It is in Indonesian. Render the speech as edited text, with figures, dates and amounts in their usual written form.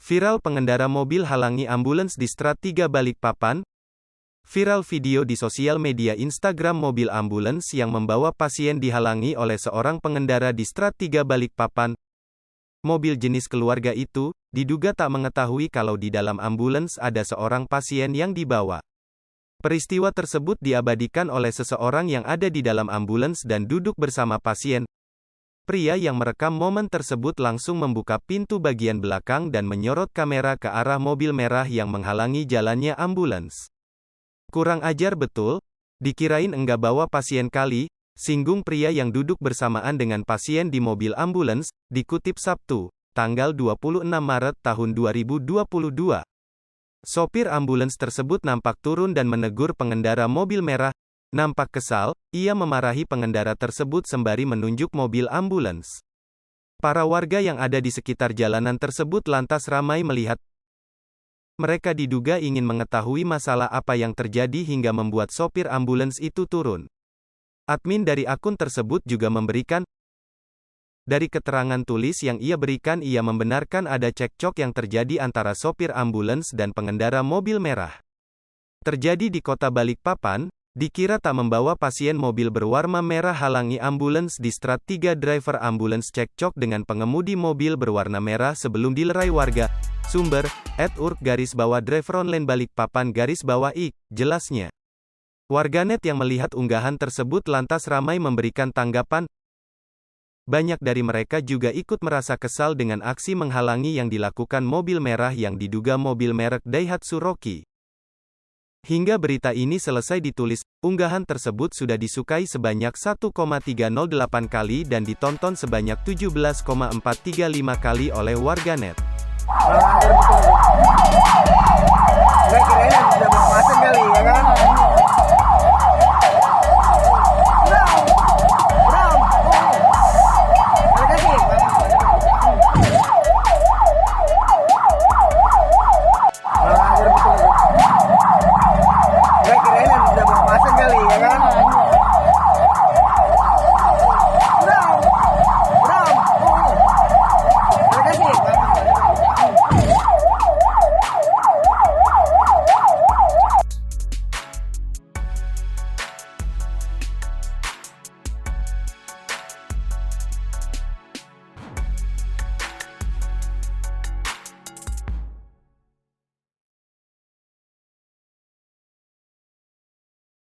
Viral pengendara mobil halangi ambulans di Strat 3 Balikpapan. Viral video di sosial media Instagram mobil ambulans yang membawa pasien dihalangi oleh seorang pengendara di Strat 3 Balikpapan. Mobil jenis keluarga itu diduga tak mengetahui kalau di dalam ambulans ada seorang pasien yang dibawa. Peristiwa tersebut diabadikan oleh seseorang yang ada di dalam ambulans dan duduk bersama pasien. Pria yang merekam momen tersebut langsung membuka pintu bagian belakang dan menyorot kamera ke arah mobil merah yang menghalangi jalannya ambulans. "Kurang ajar betul, dikirain enggak bawa pasien kali," singgung pria yang duduk bersamaan dengan pasien di mobil ambulans, dikutip Sabtu, tanggal 26 Maret tahun 2022. Sopir ambulans tersebut nampak turun dan menegur pengendara mobil merah. Nampak kesal, ia memarahi pengendara tersebut sembari menunjuk mobil ambulans. Para warga yang ada di sekitar jalanan tersebut lantas ramai melihat. Mereka diduga ingin mengetahui masalah apa yang terjadi hingga membuat sopir ambulans itu turun. Admin dari akun tersebut juga memberikan. Dari keterangan tulis yang ia berikan, ia membenarkan ada cekcok yang terjadi antara sopir ambulans dan pengendara mobil merah. Terjadi di kota Balikpapan. Dikira tak membawa pasien, mobil berwarna merah halangi ambulans di Strat 3. Driver ambulans cekcok dengan pengemudi mobil berwarna merah sebelum dilerai warga. Sumber, @urk_driver online Balikpapan _ik, jelasnya. Warganet yang melihat unggahan tersebut lantas ramai memberikan tanggapan. Banyak dari mereka juga ikut merasa kesal dengan aksi menghalangi yang dilakukan mobil merah yang diduga mobil merek Daihatsu Rocky. Hingga berita ini selesai ditulis, unggahan tersebut sudah disukai sebanyak 1,308 kali dan ditonton sebanyak 17,435 kali oleh warganet. Nggak, kirain udah berpasan kali, ya kan?